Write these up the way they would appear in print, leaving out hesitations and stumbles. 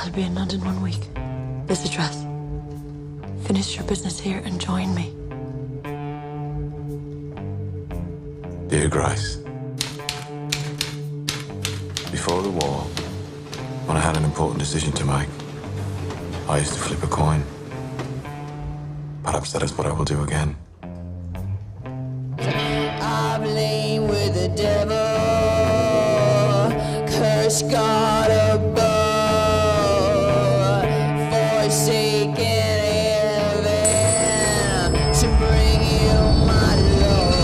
I'll be in London 1 week. This address. Finish your business here and join me. Dear Grace, before the war, when I had an important decision to make, I used to flip a coin. Perhaps that is what I will do again. I've lain with the devil, curse God above, forsaken heaven to bring you my love,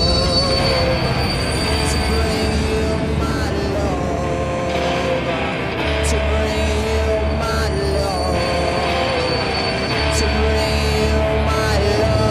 to bring you my love, to bring you my love, to bring you my love.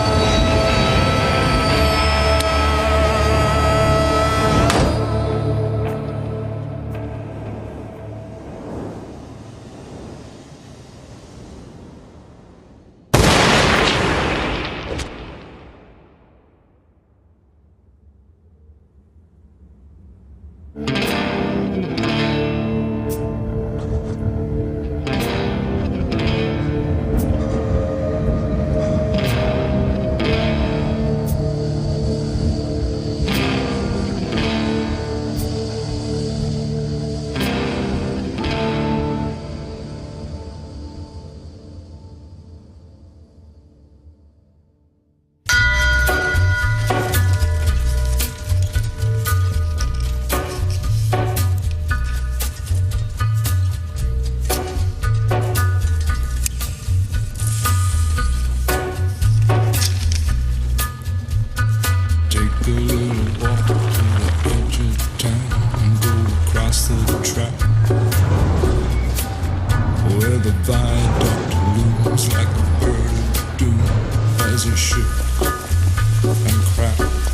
Take a little walk to the edge of town and go across the track where the viaduct looms like a bird of doom as it shifts and cracks,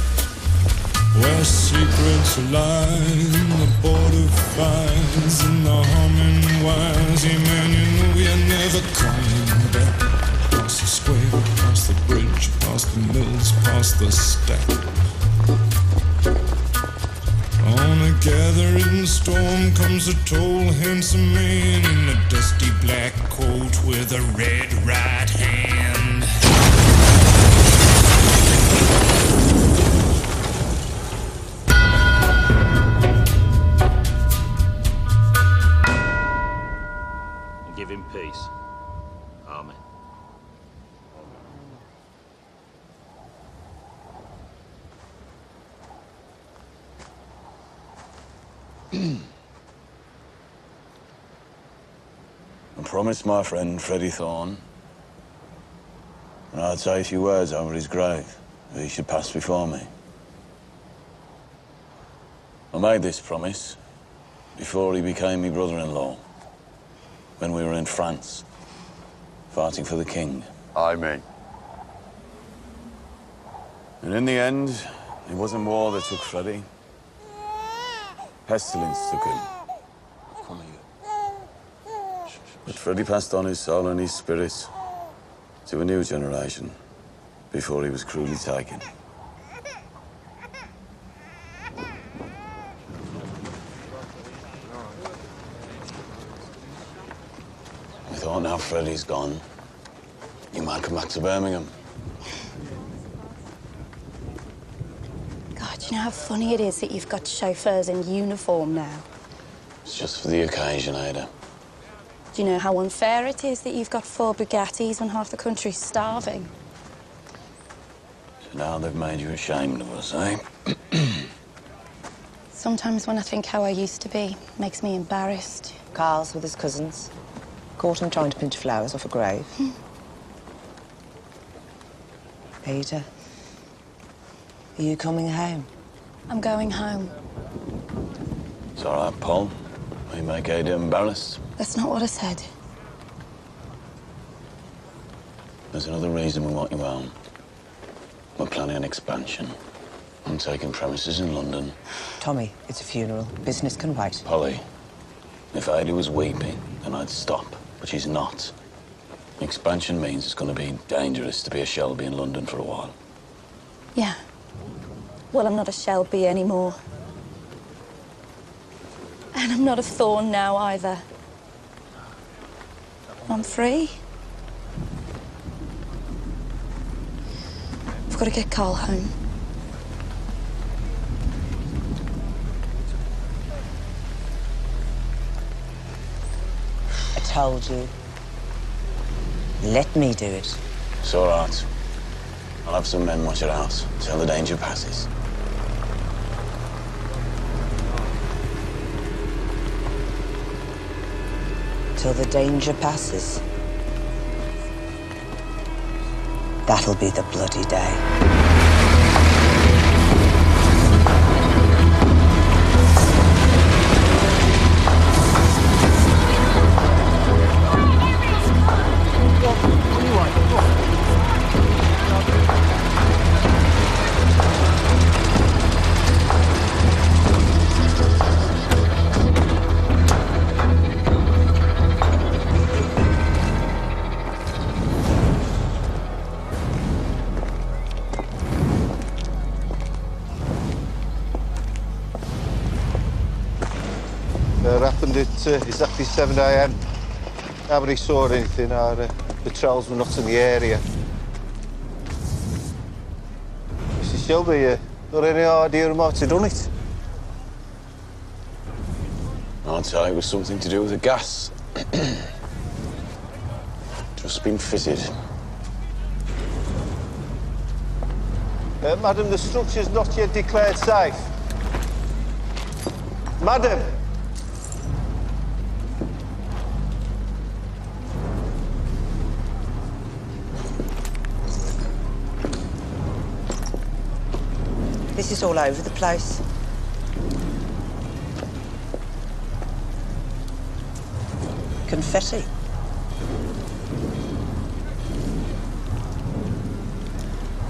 where secrets lie in the border fires and the humming wires. Yeah, man, you know you're never coming back. Past the square, past the bridge, past the mills, past the stack. On a gathering storm comes a tall, handsome man in a dusty black coat with a red right hand. And give him peace. Amen. I promised my friend Freddie Thorne, and I'd say a few words over his grave if he should pass before me. I made this promise before he became my brother-in-law, when we were in France, fighting for the king. Amen. And in the end, it wasn't war that took Freddie. Pestilence took him. Come here. But Freddie passed on his soul and his spirit to a new generation before he was cruelly taken. I thought now Freddie's gone, he might come back to Birmingham. God, you know how funny it is that you've got chauffeurs in uniform now? It's just for the occasion, Ada. Do you know how unfair it is that you've got 4 Bugattis when half the country's starving? So now they've made you ashamed of us, eh? Sometimes when I think how I used to be, it makes me embarrassed. Carl's with his cousins. Caught him trying to pinch flowers off a grave. Ada, are you coming home? I'm going home. It's all right, Paul. We make Ada embarrassed. That's not what I said. There's another reason we want you home. We're planning an expansion. I'm taking premises in London. Tommy, it's a funeral. Business can wait. Polly, if Ada was weeping, then I'd stop. But she's not. Expansion means it's going to be dangerous to be a Shelby in London for a while. Yeah. Well, I'm not a Shelby anymore. And I'm not a Thorne now either. I'm free. I've got to get Carl home. I told you. Let me do it. It's all right. I'll have some men watch your house till the danger passes. Till the danger passes. That'll be the bloody day. Happened at exactly 7 a.m. Nobody saw anything. Our patrols were not in the area. Mr. Shelby, got any idea who might have done it? I'd say it was something to do with the gas. Just been fitted. Madam, the structure's not yet declared safe. Madam! This is all over the place. Confetti.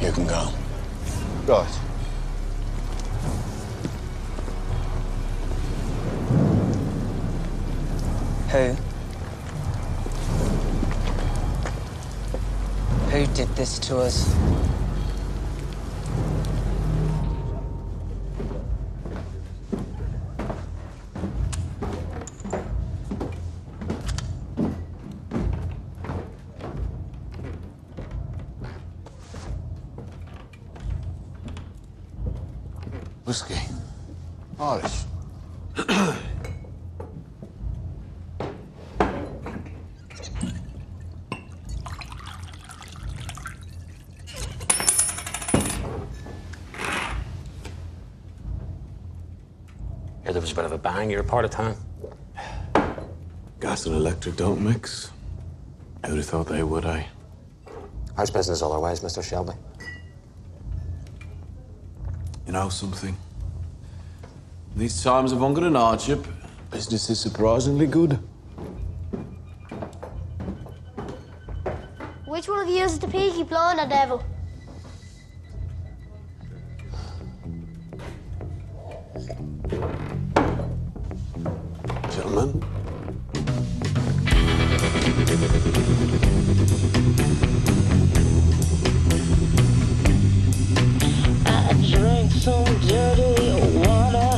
You can go. Right. Who? Who did this to us? Whiskey. Irish. Yeah, there was a bit of a bang. You're a part of town. Gas and electric don't mix. I would have thought they would, eh? How's business otherwise, Mr. Shelby? You know something? In these times of hunger and hardship, business is surprisingly good. Which one of you is the Peaky blind or devil? Gentlemen. I drank some dirty water,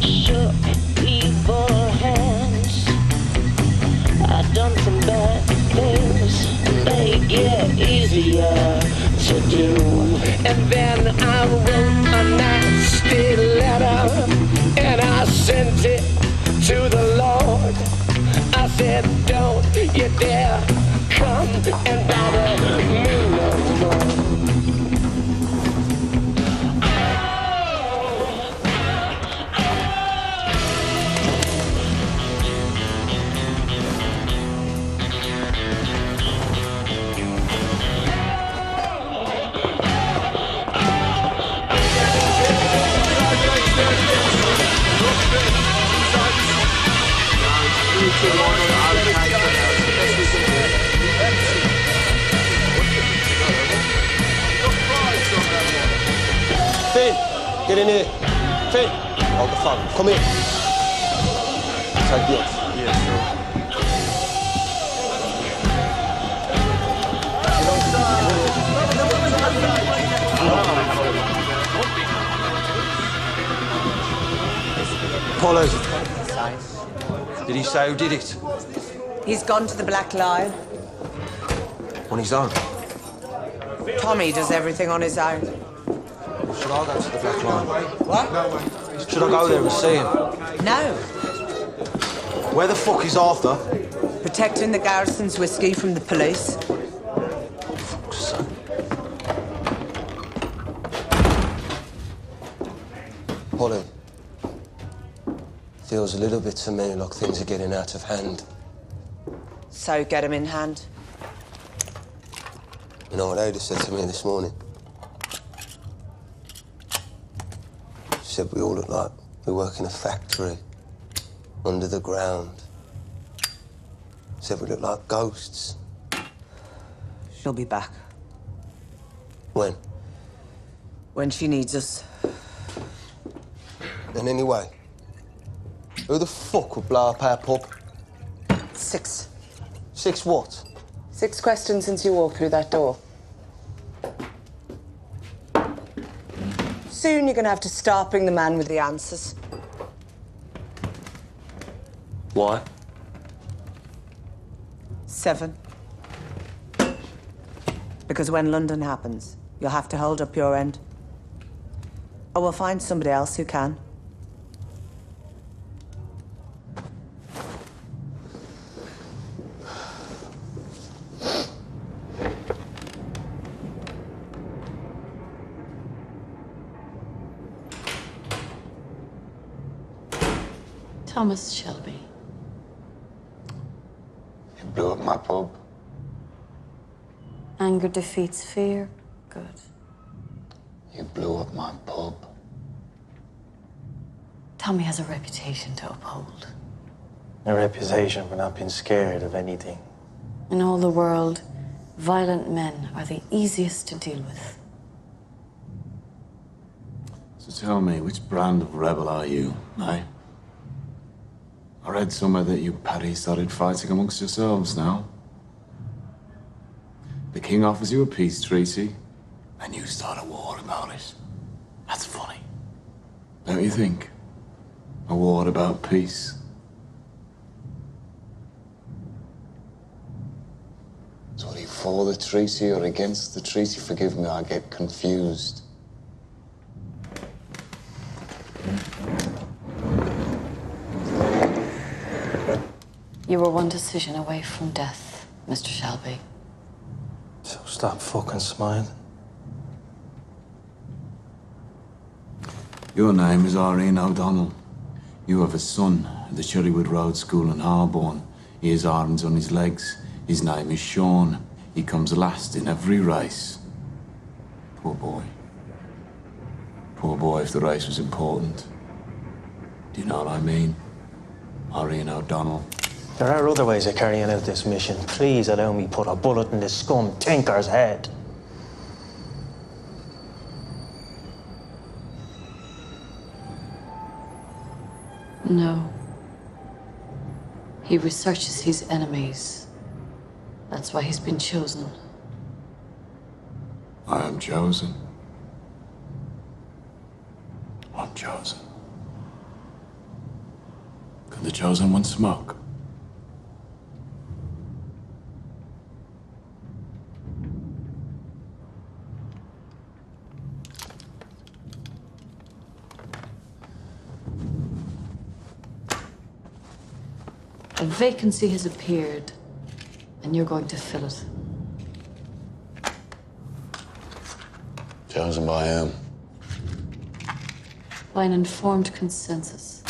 shook evil hands. I done some bad things, they get easier to do. And then I wrote a nasty letter, and I sent it to the Lord. I said, don't you dare come and bother me no more. Finn, get in here. Finn, hold the phone. Come here. Take the off. Yeah, sure. Pollard. Did he say who did it? He's gone to the Black Lion. On his own? Tommy does everything on his own. Should I go to the Black Lion? What? Should I go there and see him? No. Where the fuck is Arthur? Protecting the garrison's whiskey from the police. Fuck's sake. Polly. Feels a little bit to me like things are getting out of hand. So get him in hand. You know what Ada said to me this morning? She said we all look like we work in a factory, under the ground. She said we look like ghosts. She'll be back. When? When she needs us. And anyway, who the fuck would blow up our pub? 6. 6 what? 6 questions since you walked through that door. Soon you're gonna have to start bring the man with the answers. Why? 7. Because when London happens, you'll have to hold up your end. Or we'll find somebody else who can. Thomas Shelby. You blew up my pub. Anger defeats fear. Good. You blew up my pub. Tommy has a reputation to uphold. A reputation for not being scared of anything. In all the world, violent men are the easiest to deal with. So tell me, which brand of rebel are you, eh? I read somewhere that you Paddy started fighting amongst yourselves now. The king offers you a peace treaty, and you start a war about it. That's funny. Don't you think? A war about peace. So are you for the treaty or against the treaty? Forgive me, I get confused. You were one decision away from death, Mr. Shelby. So stop fucking smiling. Your name is Irene O'Donnell. You have a son at the Cherrywood Road School in Harborne. He has arms on his legs. His name is Sean. He comes last in every race. Poor boy. Poor boy if the race was important. Do you know what I mean? Irene O'Donnell. There are other ways of carrying out this mission. Please allow me put a bullet in this scum tinker's head. No. He researches his enemies. That's why he's been chosen. I am chosen. I'm chosen. Can the chosen one smoke? A vacancy has appeared, and you're going to fill it. Chosen by whom? By an informed consensus.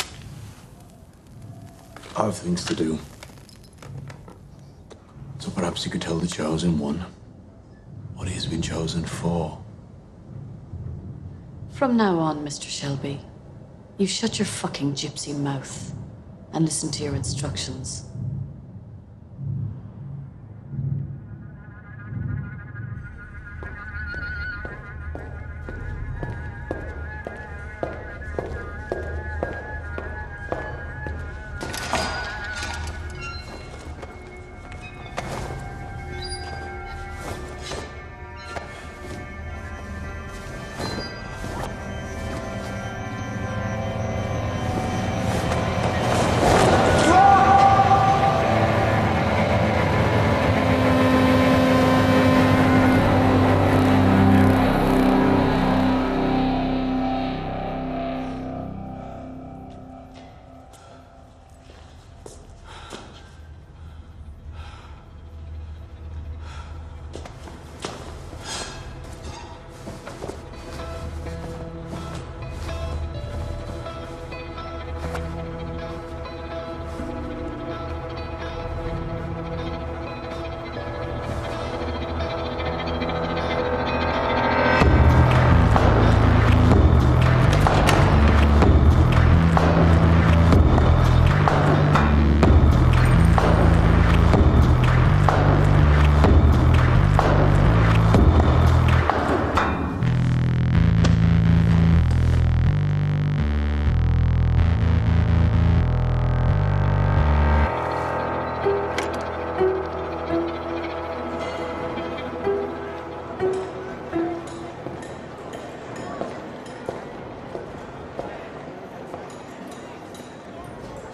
I have things to do. So perhaps you could tell the chosen one what he has been chosen for. From now on, Mr. Shelby, you shut your fucking gypsy mouth and listen to your instructions.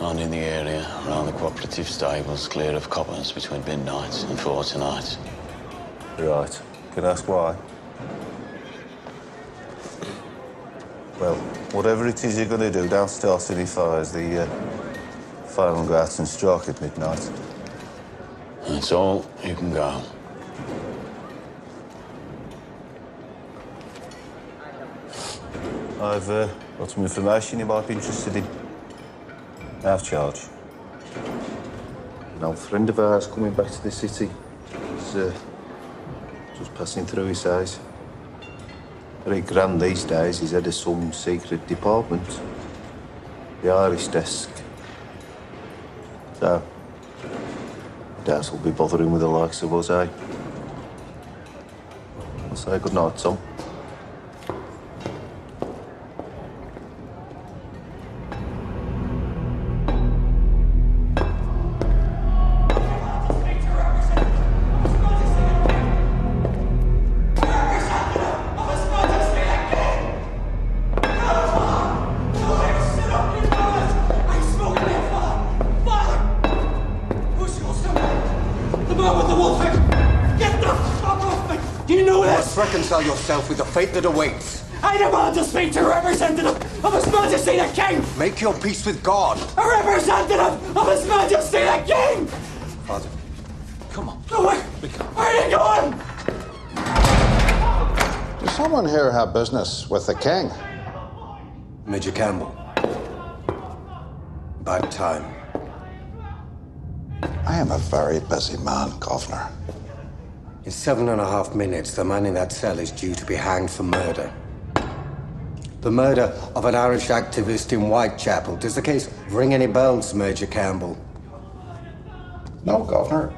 And in the area around the cooperative stables, clear of coppers between midnight and 4 tonight. Right. Can I ask why? Well, whatever it is you're going to do, don't start any fires. The fire will go out and strike at midnight. That's all. You can go. I've got some information you might be interested in. Out of charge. An old friend of ours coming back to the city. He's just passing through, he says. Very grand these days. He's head of some secret department. The Irish desk. So, I doubt he'll be bothering with the likes of us, eh? I'll say good night, Tom. Reconcile yourself with the fate that awaits. I demand to speak to a representative of His Majesty the King! Make your peace with God. A representative of His Majesty the King! Father, come on. No, where are you going? Does someone here have business with the king? Major Campbell. Bad time. I am a very busy man, Governor. In 7.5 minutes, the man in that cell is due to be hanged for murder. The murder of an Irish activist in Whitechapel. Does the case ring any bells, Major Campbell? No, Governor.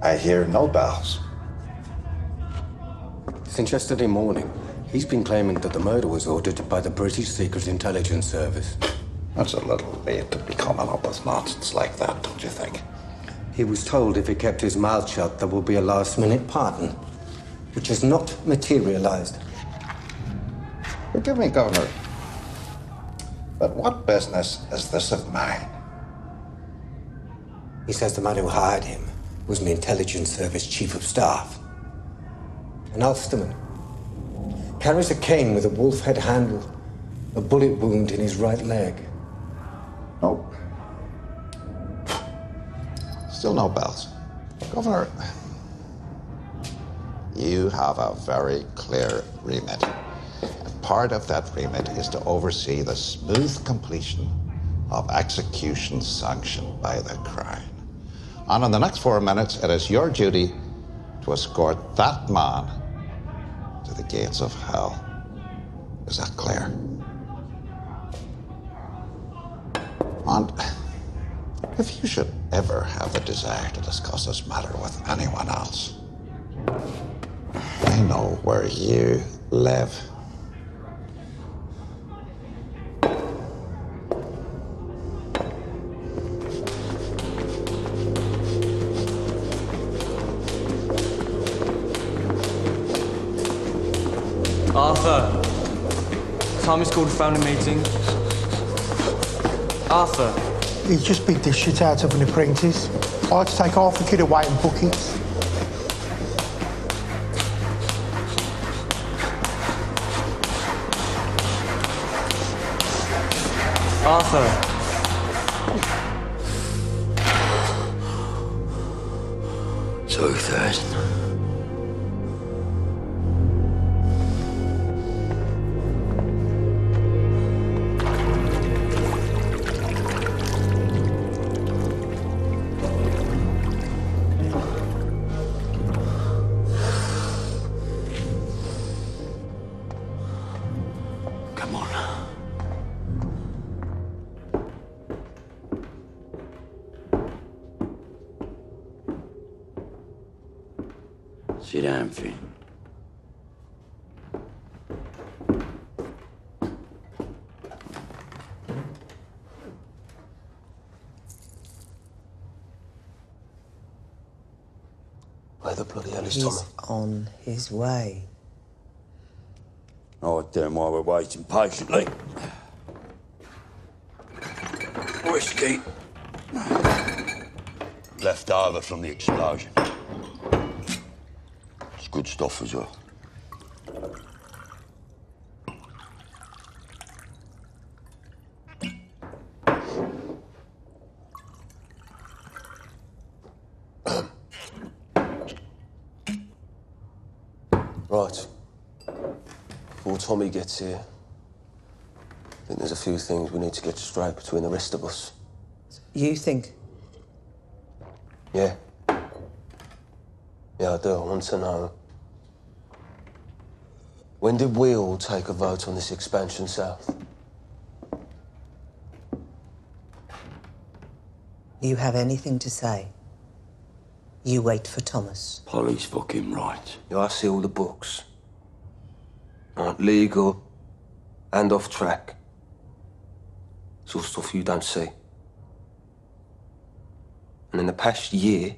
I hear no bells. Since yesterday morning, he's been claiming that the murder was ordered by the British Secret Intelligence Service. That's a little late to be coming up with nonsense like that, don't you think? He was told if he kept his mouth shut, there would be a last-minute pardon, which has not materialized. Forgive me, Governor, but what business is this of mine? He says the man who hired him was an intelligence service chief of staff. An Ulsterman. Carries a cane with a wolf head handle, a bullet wound in his right leg. Nope. Still no bells. Governor, you have a very clear remit. And part of that remit is to oversee the smooth completion of execution sanctioned by the Crown. And in the next 4 minutes, it is your duty to escort that man to the gates of hell. Is that clear? And if you should ever have a desire to discuss this matter with anyone else, I know where you live. Arthur, time is called a family meeting. Arthur. He just beat the shit out of an apprentice. I had to take half a kid away and book it. Arthur. Sorry, Thurston. Sit down, Finn. Where the bloody hell is He's Tommy? on his way. Oh, damn, while we're waiting patiently. Whiskey. Left over from the explosion. It's good stuff as well. Right. Before Tommy gets here, I think there's a few things we need to get straight between the rest of us. You think? Yeah. Yeah, I do. I want to know. When did we all take a vote on this expansion south? You have anything to say? You wait for Thomas. Polly's fucking right. Yeah, I see all the books. Right, legal and off track. It's all stuff you don't see. And in the past year,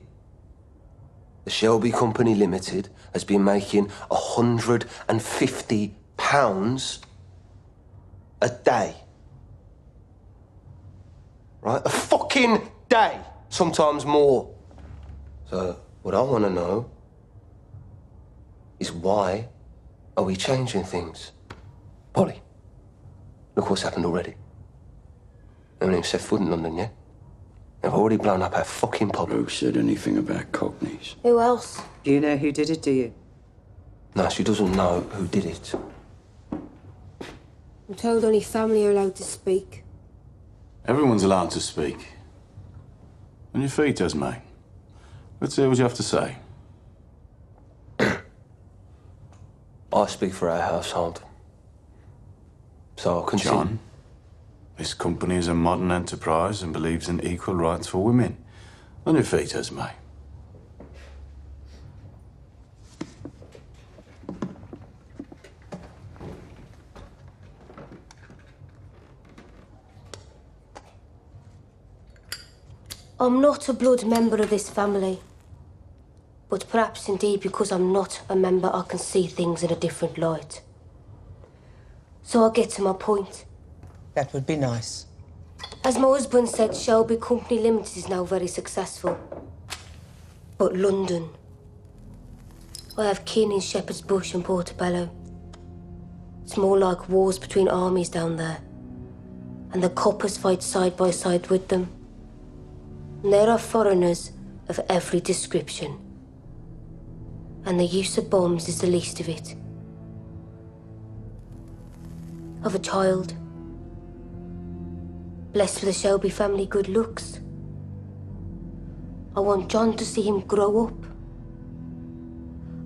the Shelby Company Limited has been making £150 a day. Right? A fucking day! Sometimes more. So, what I want to know is why are we changing things? Polly, look what's happened already. I haven't even set foot in London yet. They've already blown up our fucking pub. Who said anything about Cockneys? Who else? Do you know who did it, do you? No, she doesn't know who did it. I'm told only family are allowed to speak. Everyone's allowed to speak. On your feet, Esme. Let's hear what you have to say. I speak for our household. So I'll continue. John, this company is a modern enterprise and believes in equal rights for women. On your feet, Esme. I'm not a blood member of this family. But perhaps indeed because I'm not a member, I can see things in a different light. So I'll get to my point. That would be nice. As my husband said, Shelby Company Limited is now very successful. But London... I have kin in Shepherd's Bush and Portobello. It's more like wars between armies down there. And the coppers fight side by side with them. And there are foreigners of every description. And the use of bombs is the least of it. Of a child, blessed with a Shelby family good looks. I want John to see him grow up.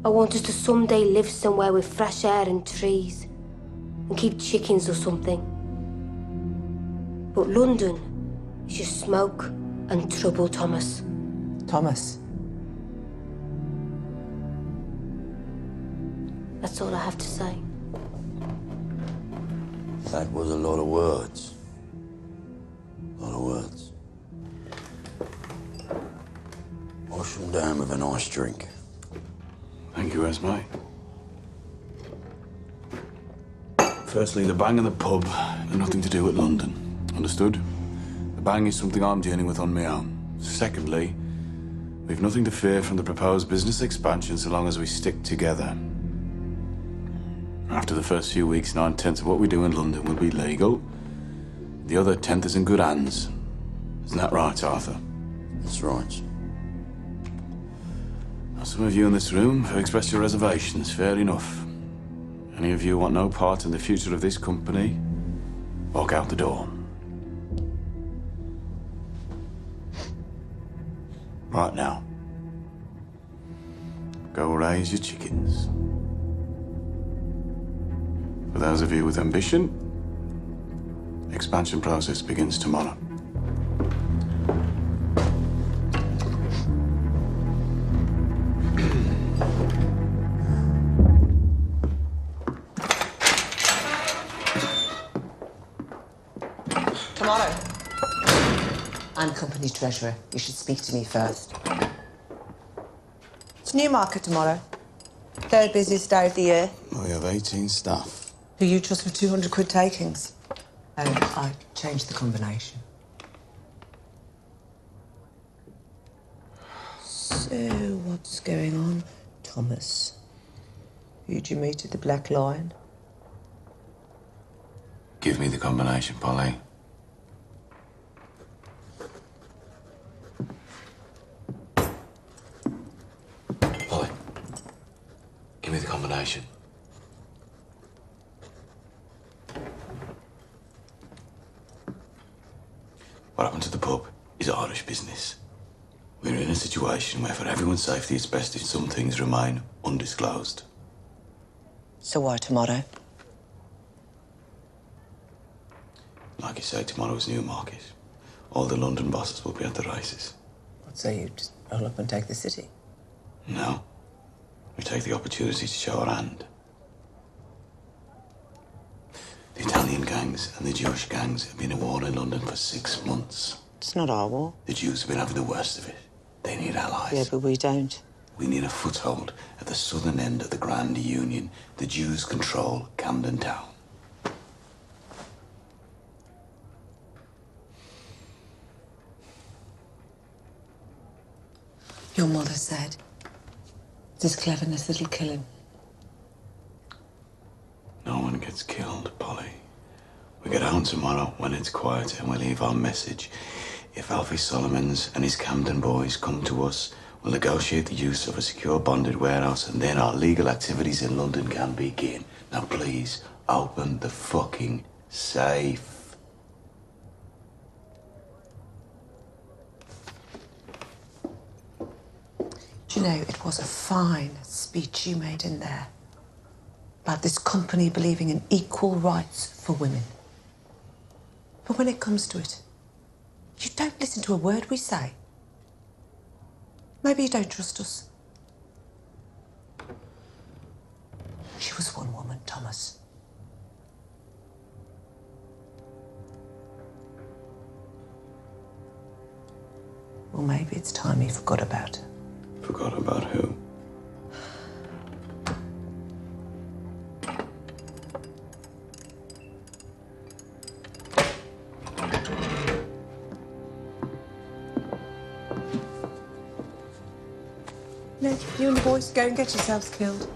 I want us to someday live somewhere with fresh air and trees and keep chickens or something. But London is just smoke and trouble, Thomas. Thomas? That's all I have to say. That was a lot of words. A lot of words. Wash them down with a nice drink. Thank you, Esme. Firstly, the bang and the pub have nothing to do with London. Understood? The bang is something I'm dealing with on my own. Secondly, we've nothing to fear from the proposed business expansion so long as we stick together. After the first few weeks, 9/10 of what we do in London will be legal. The other 10th is in good hands. Isn't that right, Arthur? That's right. Now, some of you in this room have expressed your reservations. Fair enough. Any of you want no part in the future of this company, walk out the door. Right now. Go raise your chickens. For those of you with ambition, expansion process begins tomorrow. Tomorrow. I'm company treasurer. You should speak to me first. It's Newmarket tomorrow. Third busiest day of the year. We have 18 staff. Who you trust with 200 quid takings? And I changed the combination. So, what's going on, Thomas? Who'd you meet at the Black Lion? Give me the combination, Polly. Polly, give me the combination. What happened to the pub is Irish business. We're in a situation where for everyone's safety it's best if some things remain undisclosed. So why tomorrow? Like you say, tomorrow's Newmarket. All the London bosses will be at the races. So you just roll up and take the city? No. We take the opportunity to show our hand. The Italian gangs and the Jewish gangs have been at war in London for 6 months. It's not our war. The Jews have been having the worst of it. They need allies. Yeah, but we don't. We need a foothold at the southern end of the Grand Union. The Jews control Camden Town. Your mother said, this cleverness that'll kill him. No one gets killed, Polly. We get out tomorrow when it's quiet and we leave our message. If Alfie Solomons and his Camden boys come to us, we'll negotiate the use of a secure bonded warehouse and then our legal activities in London can begin. Now please, open the fucking safe. Do you know, it was a fine speech you made in there about this company believing in equal rights for women. But when it comes to it, you don't listen to a word we say. Maybe you don't trust us. She was one woman, Thomas. Well, maybe it's time you forgot about her. Forgot about who? No, you and the boys go and get yourselves killed.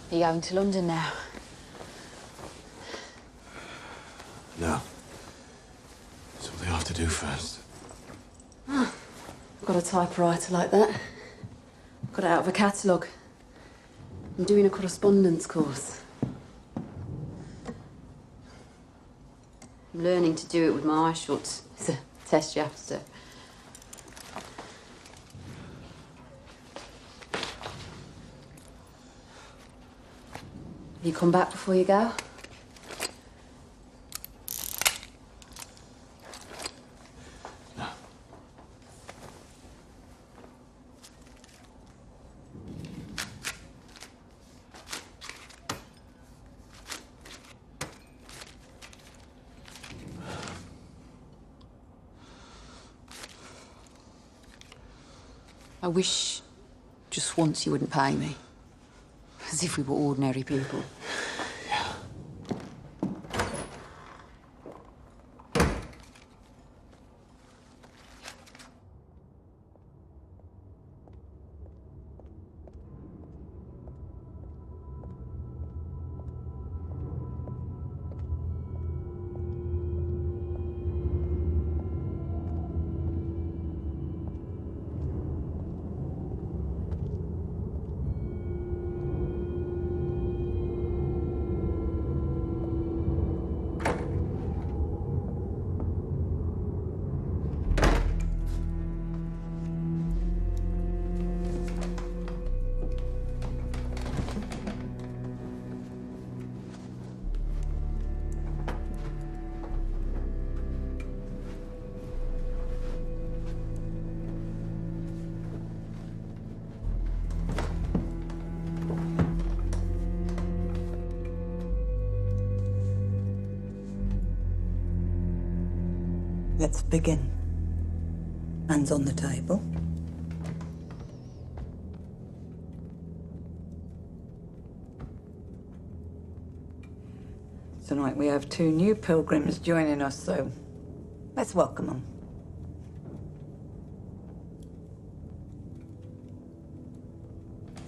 Are you going to London now? No. Something I have to do first. Oh, got a typewriter like that. Got it out of a catalogue. I'm doing a correspondence course. I'm learning to do it with my eyes shut. It's a test you have to do. You come back before you go? No. I wish just once you wouldn't pay me. As if we were ordinary people. Let's begin. Hands on the table. Tonight we have 2 new pilgrims joining us, so let's welcome them.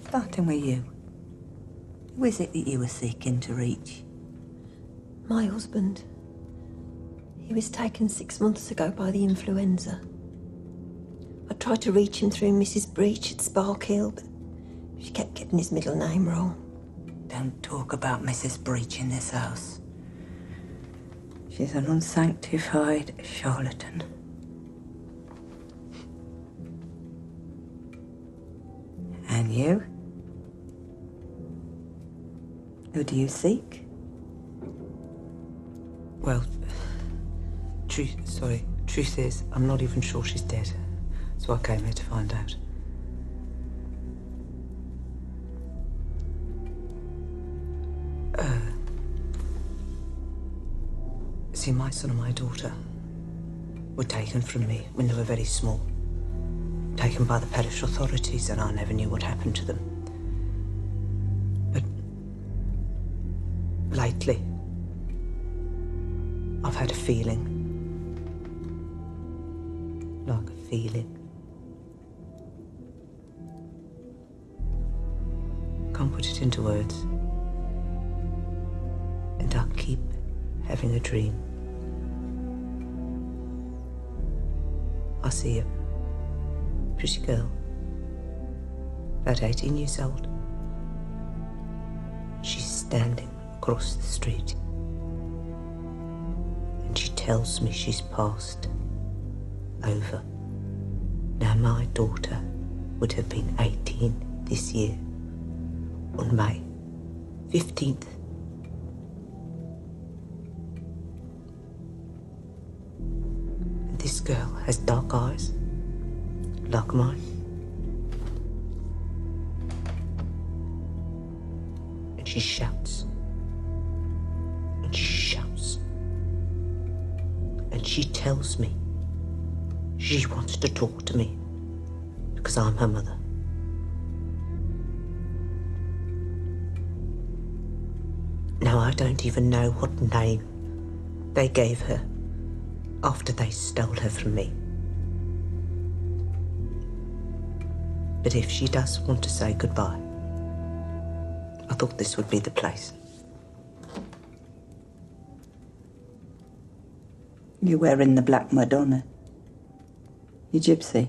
Starting with you. Who is it that you were seeking to reach? My husband. He was taken 6 months ago by the influenza. I tried to reach him through Mrs. Breach at Spark Hill, but she kept getting his middle name wrong. Don't talk about Mrs. Breach in this house. She's an unsanctified charlatan. And you? Who do you seek? Well, truth is, I'm not even sure she's dead. So I came here to find out. See, my son and my daughter were taken from me when they were very small. Taken by the parish authorities, and I never knew what happened to them. But lately, I've had a feeling. Like a feeling. Can't put it into words. And I keep having a dream. I see a pretty girl, about 18 years old. She's standing across the street. And she tells me she's passed over. Now, my daughter would have been 18 this year, on May 15th. This girl has dark eyes, like mine. And she shouts. And she shouts. And she tells me she wants to talk to me because I'm her mother. Now, I don't even know what name they gave her after they stole her from me. But if she does want to say goodbye, I thought this would be the place. You're wearing the Black Madonna. You gypsy.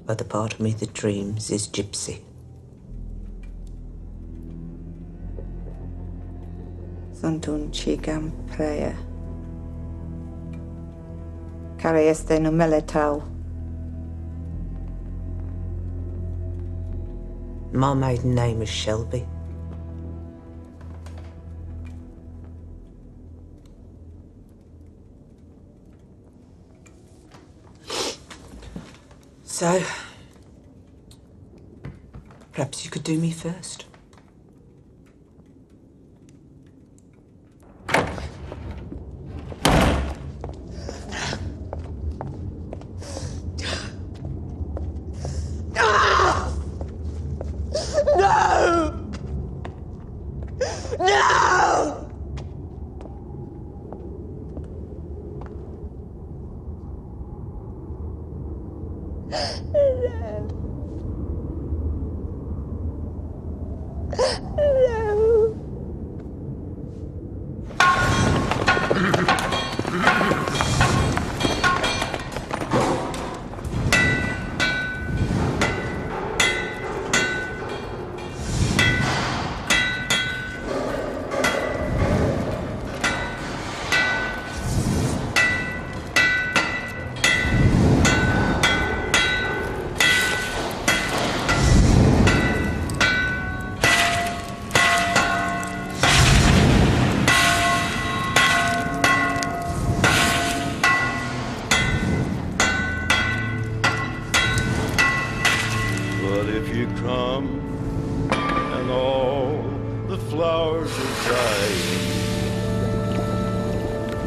But the part of me that dreams is gypsy. Santun chigam prayer. Care este numele tău? My maiden name is Shelby. So, perhaps you could do me first.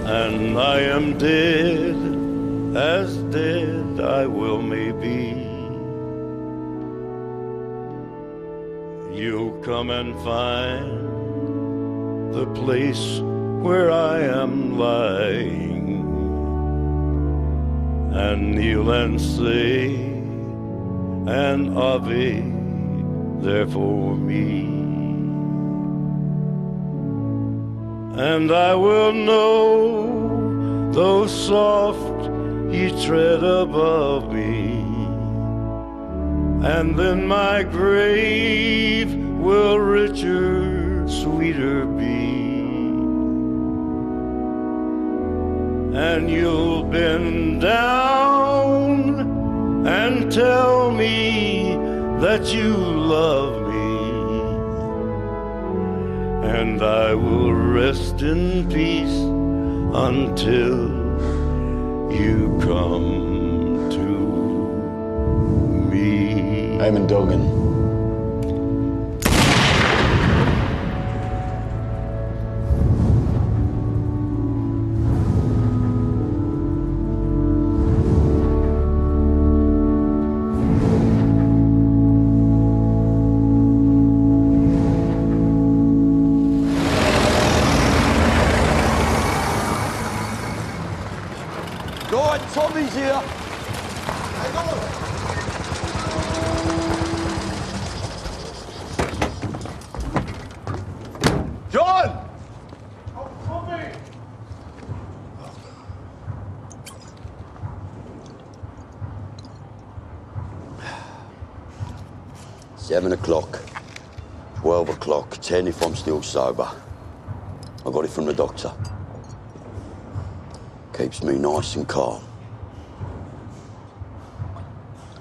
and I am dead, as dead I will may be. You'll come and find the place where I am lying, and kneel and say an Ave there for me. And I will know, though soft ye tread above me, and then my grave will richer, sweeter be. And you'll bend down and tell me that you love me, and I will rest in peace until you come to me. Eamon Duggan. Tommy's here. Hang on. John! Oh, Tommy! 7 o'clock, 12 o'clock, 10 if I'm still sober. I got it from the doctor. Keeps me nice and calm.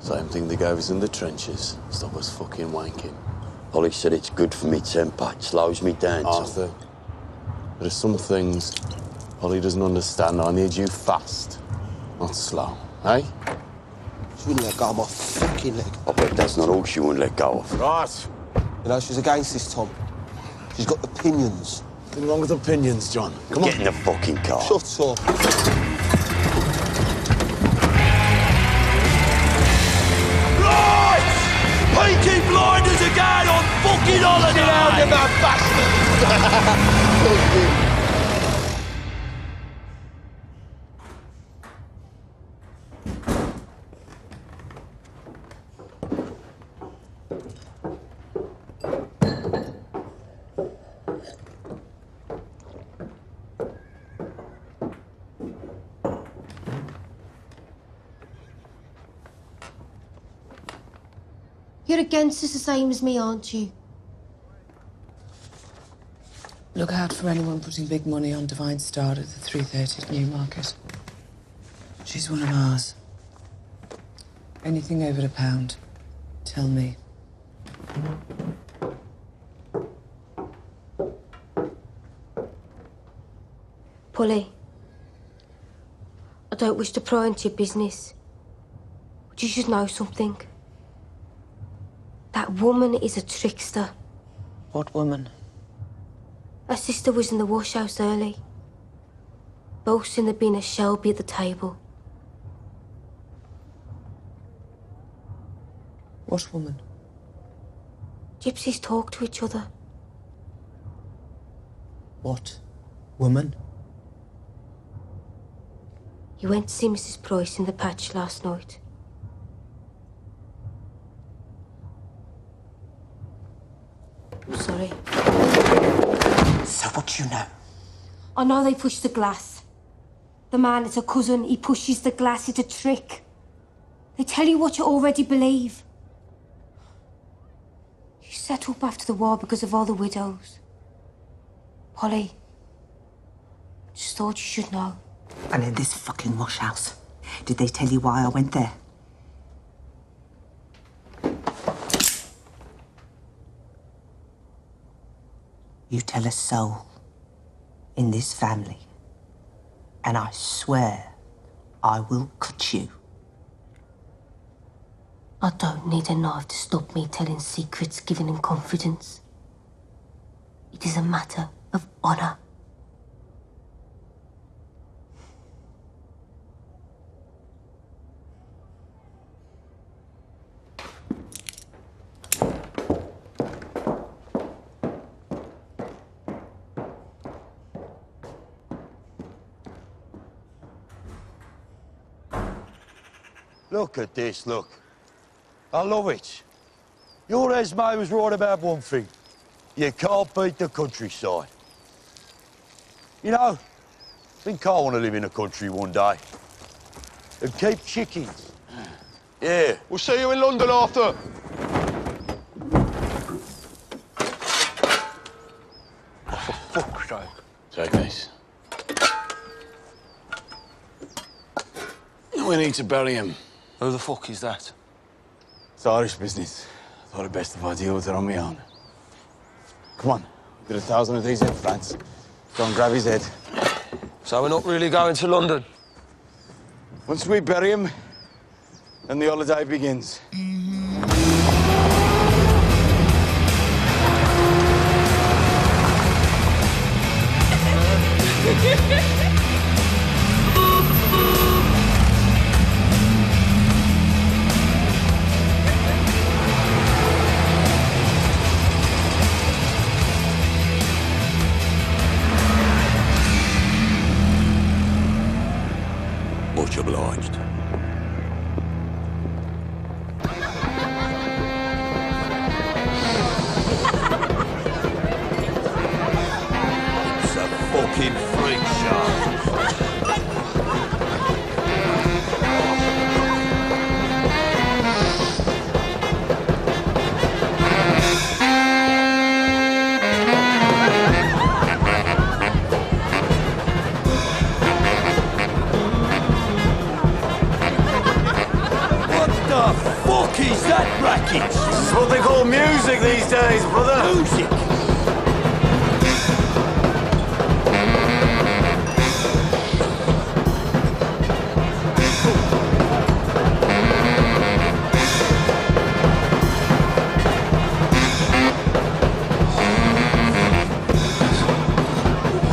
Same thing they gave us in the trenches. Stop us fucking wanking. Polly said it's good for me temper. It slows me down. Arthur, there are some things Polly doesn't understand. I need you fast, not slow. Eh? She wouldn't let go of my fucking leg. I bet that's not all she wouldn't let go of. Right. You know, she's against this, Tom. She's got opinions. Nothing wrong with opinions, John. Come Get in the fucking car. Shut up. Right! Peaky Blinders again on fucking holiday! Get out, you mad bastard! You're against us the same as me, aren't you? Look out for anyone putting big money on Divine Star at the 3:30 at Newmarket. She's one of ours. Anything over £1, tell me. Polly, I don't wish to pry into your business, but you should know something. That woman is a trickster. What woman? Her sister was in the wash house early, boasting there'd been a Shelby at the table. What woman? Gypsies talk to each other. What woman? You went to see Mrs. Price in the patch last night. I'm sorry. So what do you know? I know they pushed the glass. The man is a cousin. He pushes the glass. It's a trick. They tell you what you already believe. You set up after the war because of all the widows. Polly, just thought you should know. And in this fucking wash house, did they tell you why I went there? You tell a soul in this family, and I swear I will cut you. I don't need a knife to stop me telling secrets given in confidence. It is a matter of honor. Look at this, look. I love it. Your Esme was right about one thing. You can't beat the countryside. You know, I think I want to live in the country one day. And keep chickens. Yeah. We'll see you in London after. For fuck's sake. Take this. We need to bury him. Who the fuck is that? It's Irish business. Thought it best if I deal with it on my own. Come on. We've got 1,000 of these in France. Go and grab his head. So we're not really going to London? Once we bury him, then the holiday begins. Much obliged. It's a fucking freak show. What is that racket? It's what they call music these days, brother. Music?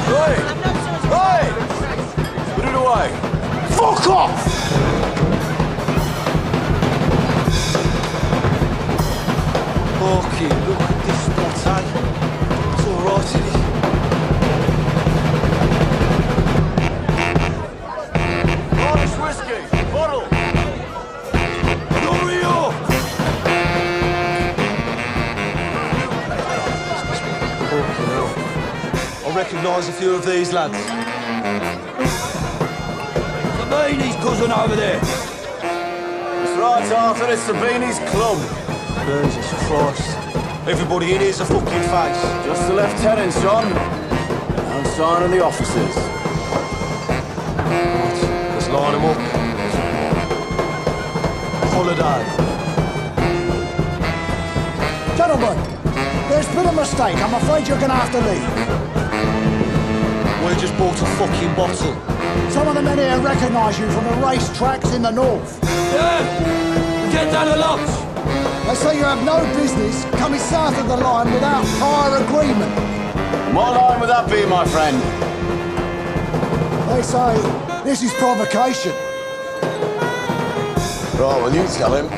Hey! Hey! Put it away. Fuck off! Fucking look at this spot, eh? It's all right, isn't it? Irish whiskey, bottle. Hurry up! Fucking hell. I recognise a few of these lads. Sabini's cousin over there. That's right, Arthur. It's the Beanies Club. Jesus Christ. Everybody in here's a fucking face. Just the lieutenants, John. No sign of the officers. Let's line them up. Holiday. Gentlemen, there's been a mistake. I'm afraid you're going to have to leave. We just bought a fucking bottle. Some of the men here recognise you from the racetracks in the north. Yeah! Get down the lodge! They say you have no business coming south of the line without prior agreement. What line would that be, my friend? They say this is provocation. Right, well, you tell him.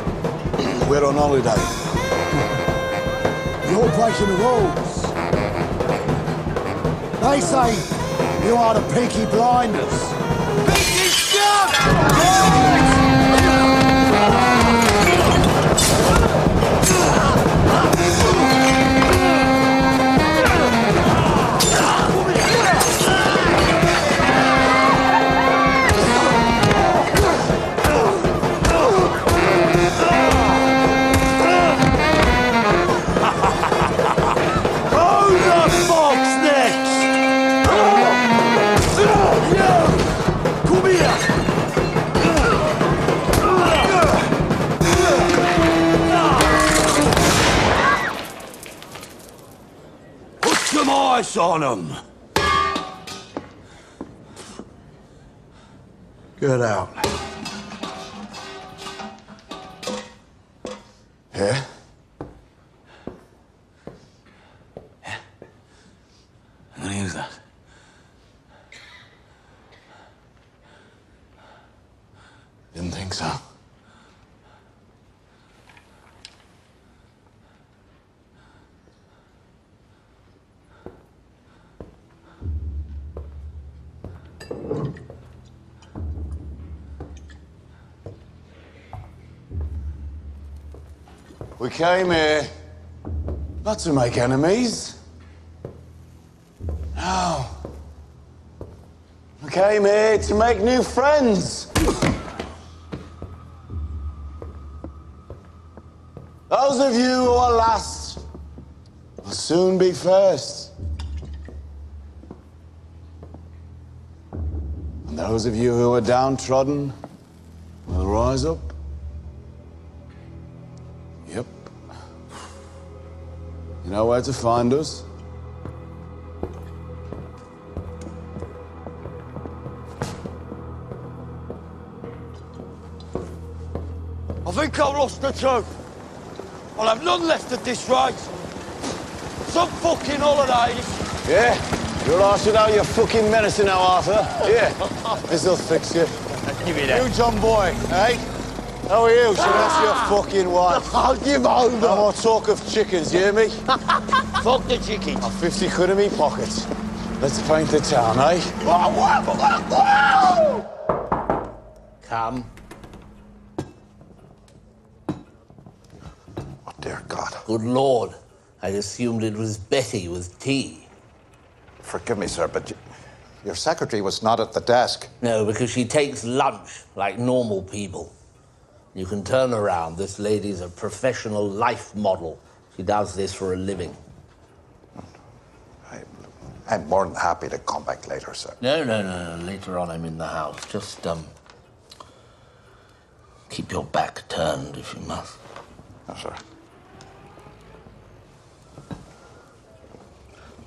We're on holiday. You're breaking the rules. They say you are the Peaky blinders. Peaky scum! Ice on them. Get out. Yeah? Yeah. I'm gonna use that. Didn't think so. We came here not to make enemies. No. We came here to make new friends. Those of you who are last will soon be first. And those of you who are downtrodden will rise up. Yep. You know where to find us? I think I've lost the truth. I'll have none left at this rate. Some fucking holidays. Yeah? You're arshing out your fucking medicine now, Arthur. Yeah. This'll fix you. Give me that. You, John Boy, eh? How are you? Should ask your fucking wife. I'll give over. No more talk of chickens, you hear me? Fuck the chickens. I've 50 quid in me pocket. Let's paint the town, eh? Come. Oh, dear God. Good Lord. I'd assumed it was Betty with tea. Forgive me, sir, but your secretary was not at the desk. No, because she takes lunch like normal people. You can turn around. This lady's a professional life model. She does this for a living. I'm more than happy to come back later, sir. No. Later on, I'm in the house. Just, keep your back turned if you must. No, sir.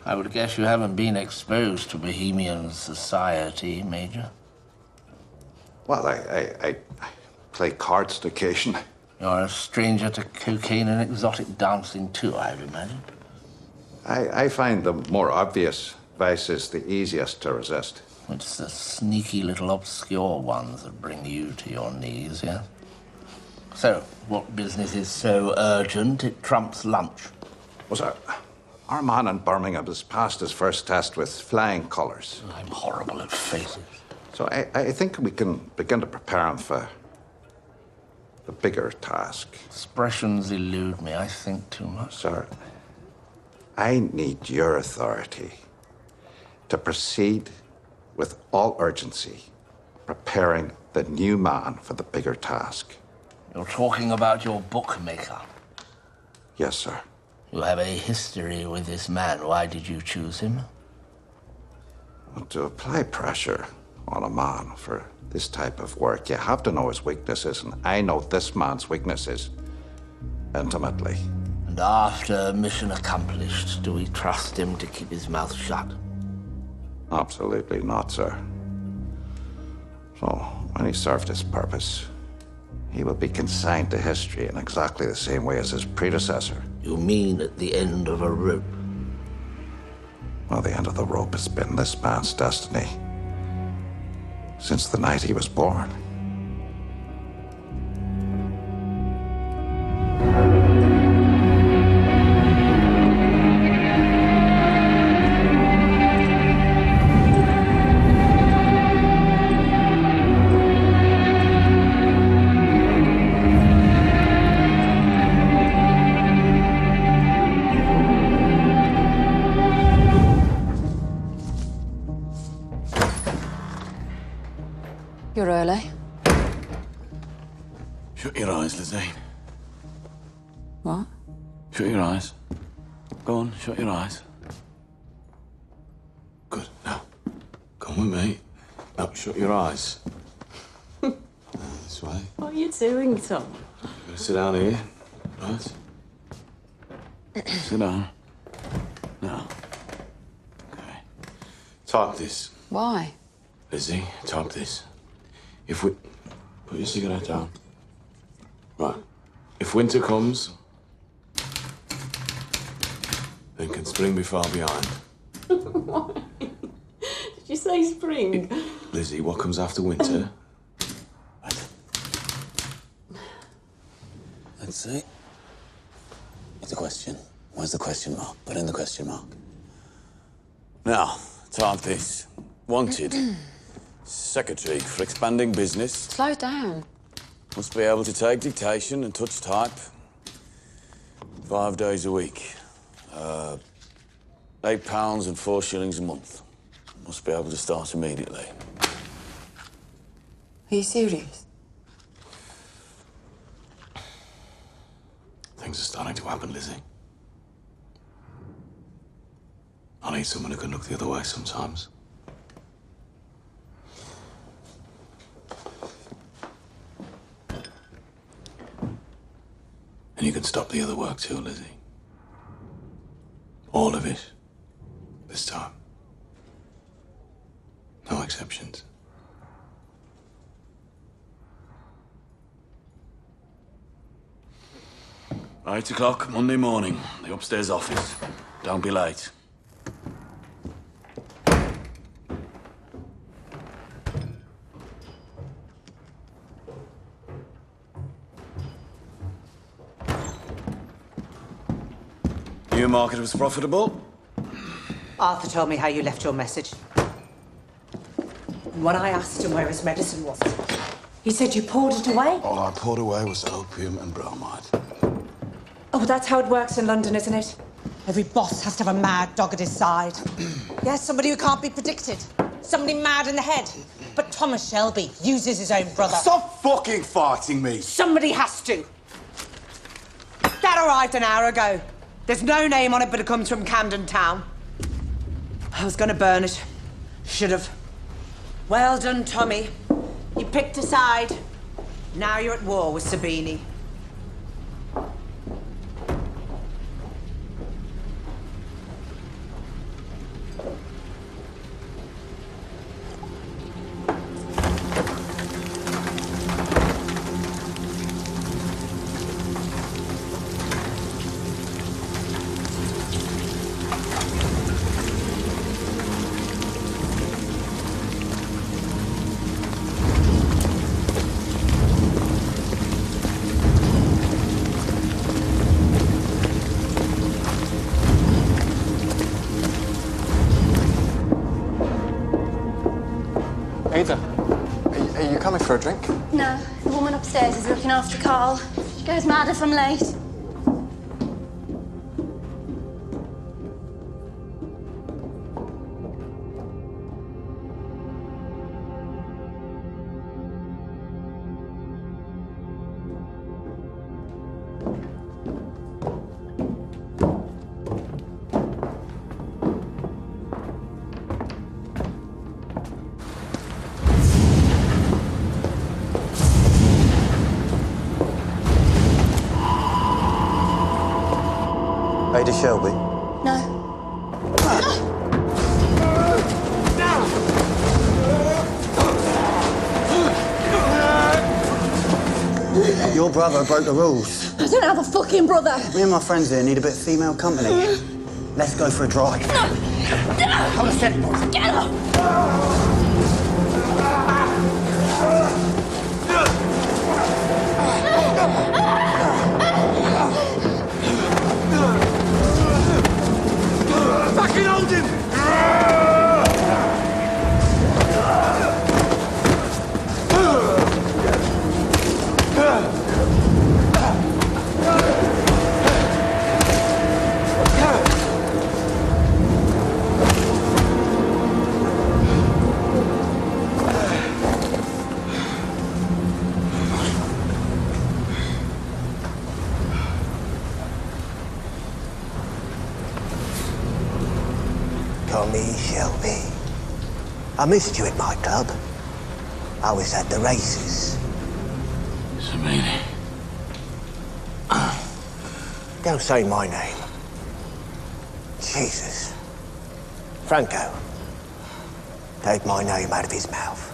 I would guess you haven't been exposed to Bohemian society, Major. Well, I play cards occasionally. You're a stranger to cocaine and exotic dancing, too, I've imagined. I find the more obvious vices the easiest to resist. It's the sneaky little obscure ones that bring you to your knees, yeah? So, what business is so urgent it trumps lunch? Well, sir, our man in Birmingham has passed his first test with flying colours. I'm horrible at faces. So I think we can begin to prepare him for the bigger task. Expressions elude me. I think too much. Sir, I need your authority to proceed with all urgency, preparing the new man for the bigger task. You're talking about your bookmaker. Yes, sir. You have a history with this man. Why did you choose him? Well, to apply pressure on a man for this type of work, you have to know his weaknesses, and I know this man's weaknesses intimately. And after mission accomplished, do we trust him to keep his mouth shut? Absolutely not, sir. So, when he served his purpose, he will be consigned to history in exactly the same way as his predecessor. You mean at the end of a rope? Well, the end of the rope has been this man's destiny since the night he was born. You're early. Shut your eyes, Lizzie. What? Shut your eyes. Go on, shut your eyes. Good. Now, come with me. Now, shut your eyes. This way. What are you doing, Tom? You're gonna sit down here, right? Sit down. Now. Okay. Type this. Why? Lizzie, type this. If we... Put your cigarette down. Right. If winter comes, then can spring be far behind? Why? Did you say spring? Lizzie, what comes after winter? Right. Let's see. What's the question? Where's the question mark? Put in the question mark. Now, type this. Wanted. Secretary for expanding business. Slow down. Must be able to take dictation and touch type. 5 days a week. £8 and 4 shillings a month. Must be able to start immediately. Are you serious? Things are starting to happen, Lizzie. I need someone who can look the other way sometimes. And you can stop the other work too, Lizzie. All of it. This time. No exceptions. Eight o'clock, Monday morning. The upstairs office. Don't be late. Newmarket was profitable. Arthur told me how you left your message. And when I asked him where his medicine was, he said you poured it away. All I poured away was opium and bromide. Oh, but that's how it works in London, isn't it? Every boss has to have a mad dog at his side. Yes, somebody who can't be predicted. Somebody mad in the head. But Thomas Shelby uses his own brother. Stop fucking farting me! Somebody has to. That arrived an hour ago. There's no name on it, but it comes from Camden Town. I was gonna burn it. Should have. Well done, Tommy. You picked a side. Now you're at war with Sabini. Ada, are you coming for a drink? No, the woman upstairs is looking after Carl. She goes mad if I'm late. Ada Shelby? No. Your brother broke the rules. I don't have a fucking brother. Me and my friends here need a bit of female company. Let's go for a drive. No! Hold a second. Get up! Fucking hold him! Tommy Shelby. I missed you at my club. I was at the races. Sabini. Don't say my name. Jesus. Franco. Take my name out of his mouth.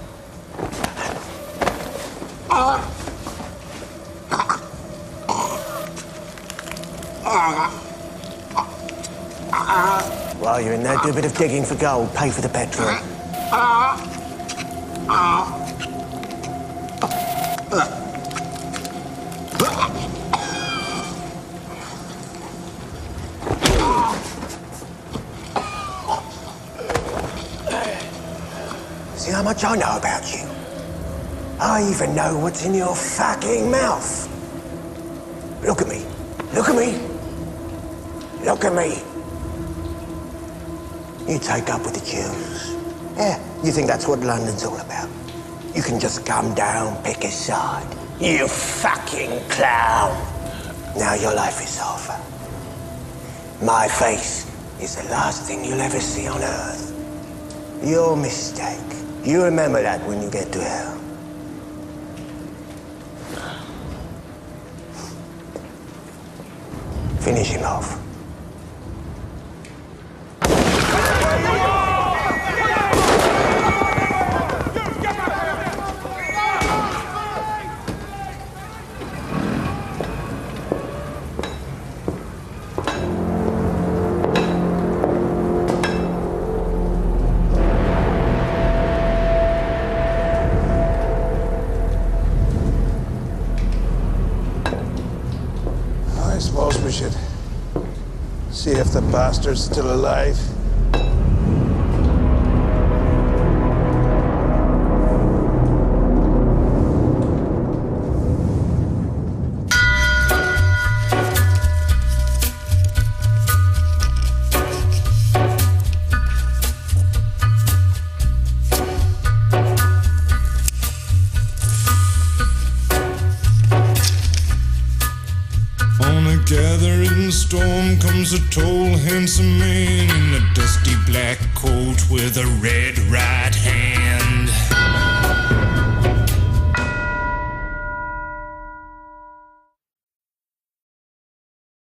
While you're in there, do a bit of digging for gold, pay for the petrol. See how much I know about you? I even know what's in your fucking mouth. Look at me. Look at me. Look at me. You take up with the Jews. Yeah, you think that's what London's all about? You can just come down, pick a side. You fucking clown. Now your life is over. My face is the last thing you'll ever see on Earth. Your mistake. You remember that when you get to hell. Finish him off. I suppose we should see if the bastard's still alive. Gathering storm comes a tall, handsome man in a dusty black coat with a red right hand.